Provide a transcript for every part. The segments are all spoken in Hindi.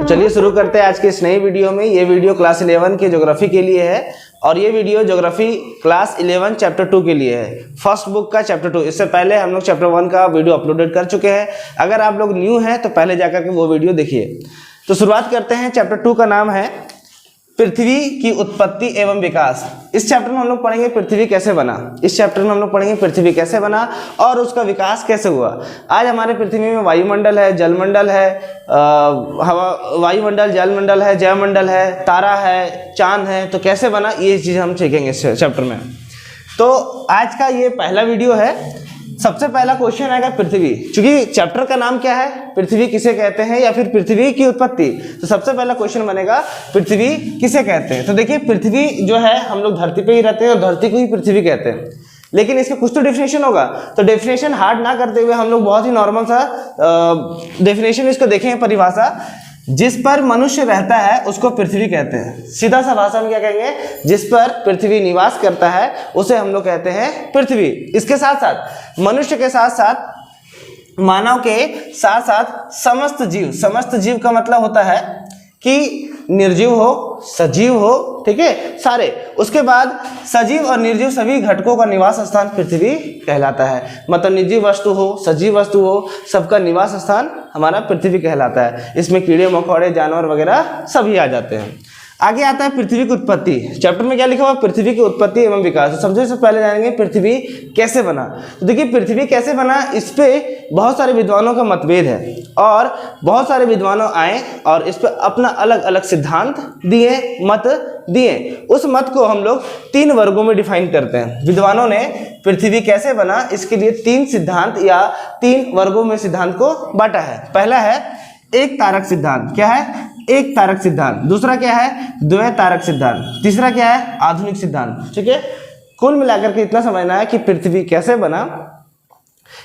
चलिए शुरू करते हैं आज के इस नई वीडियो में। ये वीडियो क्लास 11 के ज्योग्राफी के लिए है और ये वीडियो ज्योग्राफी क्लास 11 चैप्टर 2 के लिए है, फर्स्ट बुक का चैप्टर 2। इससे पहले हम लोग चैप्टर 1 का वीडियो अपलोडेड कर चुके हैं। अगर आप लोग न्यू हैं तो पहले जाकर के वो वीडियो देखिए। तो शुरुआत करते हैं। चैप्टर 2 का नाम है पृथ्वी की उत्पत्ति एवं विकास। इस चैप्टर में हम लोग पढ़ेंगे पृथ्वी कैसे बना। इस चैप्टर में हम लोग पढ़ेंगे पृथ्वी कैसे बना और उसका विकास कैसे हुआ। आज हमारे पृथ्वी में वायुमंडल है, जलमंडल है, हवा, वायुमंडल, जलमंडल है, जयमंडल है, तारा है, चांद है, तो कैसे बना ये चीज़ हम सीखेंगे इस चैप्टर में। तो आज का ये पहला वीडियो है। सबसे पहला क्वेश्चन आएगा पृथ्वी। चूंकि चैप्टर का नाम क्या है, पृथ्वी किसे कहते हैं या फिर पृथ्वी की उत्पत्ति, तो सबसे पहला क्वेश्चन बनेगा पृथ्वी किसे कहते हैं। तो देखिए पृथ्वी जो है, हम लोग धरती पे ही रहते हैं और धरती को ही पृथ्वी कहते हैं, लेकिन इसका कुछ तो डेफिनेशन होगा। तो डेफिनेशन हार्ड ना करते हुए हम लोग बहुत ही नॉर्मल सा डेफिनेशन इसको देखेंगे, परिभाषा। जिस पर मनुष्य रहता है उसको पृथ्वी कहते हैं। सीधा सा भाषा में क्या कहेंगे, जिस पर पृथ्वी निवास करता है उसे हम लोग कहते हैं पृथ्वी। इसके साथ साथ मनुष्य के साथ साथ मानव के साथ साथ समस्त जीव, समस्त जीव का मतलब होता है कि निर्जीव हो, सजीव हो, ठीक है, सारे। उसके बाद सजीव और निर्जीव सभी घटकों का निवास स्थान पृथ्वी कहलाता है। मतलब निर्जीव वस्तु हो, सजीव वस्तु हो, सबका निवास स्थान हमारा पृथ्वी कहलाता है। इसमें कीड़े मकोड़े, जानवर वगैरह सभी आ जाते हैं। आगे आता है पृथ्वी की उत्पत्ति। चैप्टर में क्या लिखा हुआ, पृथ्वी की उत्पत्ति एवं विकास। तो सबसे पहले जानेंगे पृथ्वी कैसे बना। तो देखिए पृथ्वी कैसे बना, इस पे बहुत सारे विद्वानों का मतभेद है और बहुत सारे विद्वानों आए और इस पर अपना अलग अलग सिद्धांत दिए, मत दिए। उस मत को हम लोग 3 वर्गों में डिफाइन करते हैं। विद्वानों ने पृथ्वी कैसे बना इसके लिए 3 सिद्धांत या 3 वर्गों में सिद्धांत को बांटा है। पहला है एक तारक सिद्धांत। क्या है, एक तारक सिद्धांत। दूसरा क्या है, द्वय तारक सिद्धांत। तीसरा क्या है, आधुनिक सिद्धांत। ठीक है, कुल मिलाकर के इतना समझना है कि पृथ्वी कैसे बना,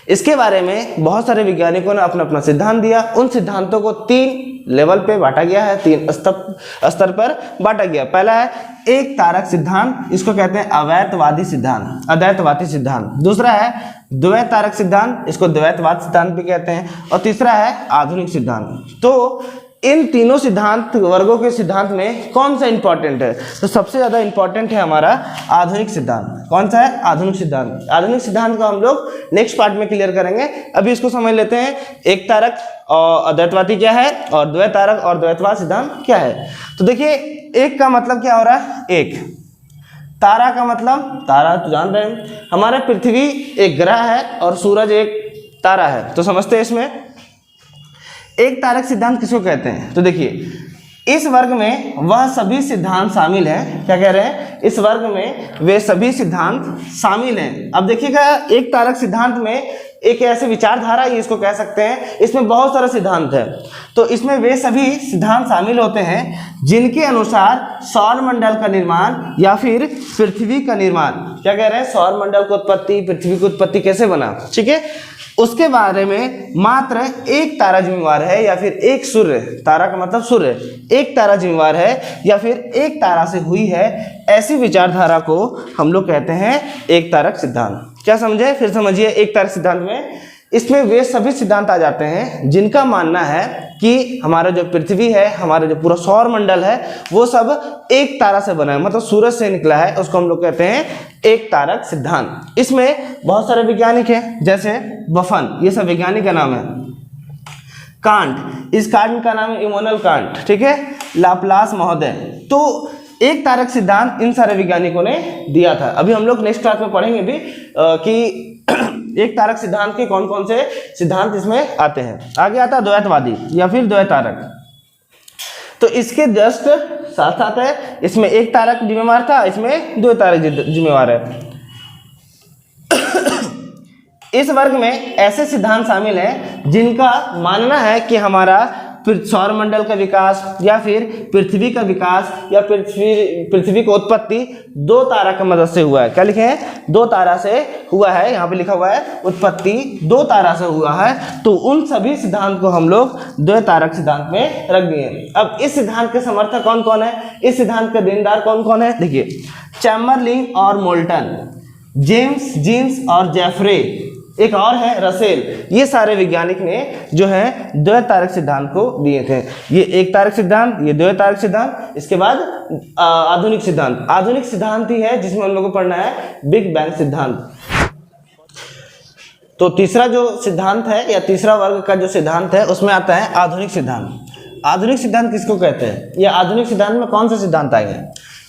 इसके बारे में बहुत सारे वैज्ञानिकों ने अपना अपना सिद्धांत दिया। उन सिद्धांतों को 3 लेवल पे बांटा गया है, 3 स्तर पर बांटा गया। पहला है एक तारक सिद्धांत, इसको कहते हैं अद्वैतवादी सिद्धांत, अद्वैतवादी सिद्धांत। दूसरा है द्वय तारक सिद्धांत, इसको द्वैतवाद सिद्धांत भी कहते हैं। और तीसरा है आधुनिक सिद्धांत। तो इन तीनों सिद्धांत वर्गों के सिद्धांत में कौन सा इंपॉर्टेंट है, तो सबसे ज्यादा इंपॉर्टेंट है हमारा आधुनिक सिद्धांत। कौन सा है, आधुनिक सिद्धांत। आधुनिक सिद्धांत को हम लोग नेक्स्ट पार्ट में क्लियर करेंगे। अभी इसको समझ लेते हैं, एक तारक और अद्वैतवादी क्या है और द्वय तारक और द्वैतवाद सिद्धांत क्या है। तो देखिए एक का मतलब क्या हो रहा है, एक। तारा का मतलब, तारा तो जान रहे हैं, हमारा पृथ्वी एक ग्रह है और सूरज एक तारा है, तो समझते हैं इसमें एक तारक सिद्धांत किसको कहते हैं। तो देखिए इस वर्ग में वह सभी सिद्धांत शामिल हैं। क्या कह रहे हैं, इस वर्ग में वे सभी सिद्धांत शामिल हैं। अब देखिएगा एक तारक सिद्धांत में एक ऐसे विचारधारा इसको कह सकते हैं, इसमें बहुत सारे सिद्धांत है। तो इसमें वे सभी सिद्धांत शामिल होते हैं जिनके अनुसार सौर मंडल का निर्माण या फिर पृथ्वी का निर्माण, क्या कह रहे हैं, सौर मंडल की उत्पत्ति, पृथ्वी की उत्पत्ति कैसे बना, ठीक है, उसके बारे में मात्र एक तारा जिम्मेवार है या फिर एक सूर्य, तारा का मतलब सूर्य, एक तारा जिम्मेवार है या फिर एक तारा से हुई है, ऐसी विचारधारा को हम लोग कहते हैं एक तारक सिद्धांत। क्या समझे, फिर समझिए। एक तारक सिद्धांत में इसमें वे सभी सिद्धांत आ जाते हैं जिनका मानना है कि हमारा जो पृथ्वी है, हमारा जो पूरा सौर मंडल है, वो सब एक तारा से बना है, मतलब सूरज से निकला है, उसको हम लोग कहते हैं एक तारक सिद्धांत। इसमें बहुत सारे वैज्ञानिक हैं, जैसे बफन, ये सब वैज्ञानिक का नाम है। कांट, इस कांट का नाम है इमैनुअल कांट, ठीक है, लाप्लास महोदय। तो एक तारक सिद्धांत इन सारे वैज्ञानिकों ने दिया था। अभी हम लोग नेक्स्ट क्लास में पढ़ेंगे भी कि एक तारक सिद्धांत के कौन कौन से सिद्धांत इसमें आते हैं। आगे आता है द्वैतवादी या फिर द्वय तारक। तो इसके जस्ट साथ साथ है, इसमें एक तारक जिम्मेवार था, इसमें 2 तारक जिम्मेवार है। इस वर्ग में ऐसे सिद्धांत शामिल हैं जिनका मानना है कि हमारा सौर मंडल का विकास या फिर पृथ्वी का विकास या पृथ्वी की उत्पत्ति 2 तारा की मदद से हुआ है। क्या लिखे हैं, 2 तारा से हुआ है, यहाँ पे लिखा हुआ है उत्पत्ति 2 तारा से हुआ है। तो उन सभी सिद्धांत को हम लोग द्वय तारक सिद्धांत में रख दिए। अब इस सिद्धांत के समर्थक कौन कौन है, इस सिद्धांत के देनदार कौन कौन है, देखिए चैम्बरलिन और मोल्टन, जेम्स जीन्स और जेफरे, एक और है रसेल। ये सारे वैज्ञानिक ने जो है द्वैत तारक सिद्धांत को दिए थे। ये एक तारक सिद्धांत, ये द्वैत तारक सिद्धांत, इसके बाद आधुनिक सिद्धांत। आधुनिक सिद्धांत ही है जिसमें हम लोग को पढ़ना है बिग बैंग सिद्धांत। तो तीसरा जो सिद्धांत है या तीसरा वर्ग का जो सिद्धांत है उसमें आता है आधुनिक सिद्धांत। आधुनिक सिद्धांत किसको कहते हैं या आधुनिक सिद्धांत में कौन से सिद्धांत आएंगे?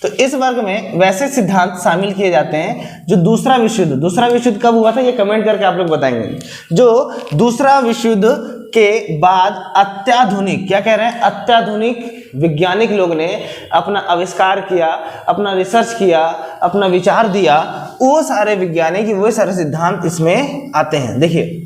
तो इस वर्ग में वैसे सिद्धांत शामिल किए जाते हैं जो दूसरा विश्व युद्ध कब हुआ था, ये कमेंट करके आप लोग बताएंगे। जो दूसरा विश्व युद्ध के बाद अत्याधुनिक, क्या कह रहे हैं, अत्याधुनिक वैज्ञानिक लोग ने अपना आविष्कार किया, अपना रिसर्च किया, अपना विचार दिया, वो सारे वैज्ञानिक, वो सारे सिद्धांत इसमें आते हैं। देखिए,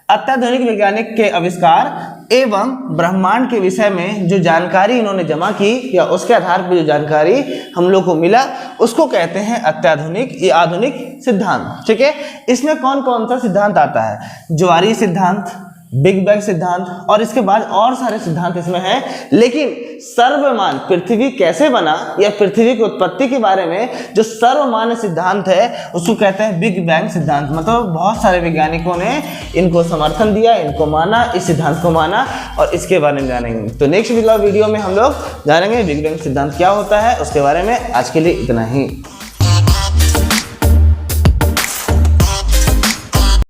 अत्याधुनिक वैज्ञानिक के आविष्कार एवं ब्रह्मांड के विषय में जो जानकारी इन्होंने जमा की या उसके आधार पर जो जानकारी हम लोग को मिला उसको कहते हैं अत्याधुनिक या आधुनिक सिद्धांत। ठीक है, इसमें कौन कौन सा सिद्धांत आता है? ज्वारीय सिद्धांत, बिग बैंग सिद्धांत और इसके बाद और सारे सिद्धांत इसमें हैं। लेकिन सर्वमान्य पृथ्वी कैसे बना या पृथ्वी की उत्पत्ति के बारे में जो सर्वमान्य सिद्धांत है उसको कहते हैं बिग बैंग सिद्धांत। मतलब बहुत सारे वैज्ञानिकों ने इनको समर्थन दिया, इनको माना, इस सिद्धांत को माना और इसके बारे में जानेंगे। तो नेक्स्ट वीडियो में हम लोग जानेंगे बिग बैंग सिद्धांत क्या होता है उसके बारे में। आज के लिए इतना ही।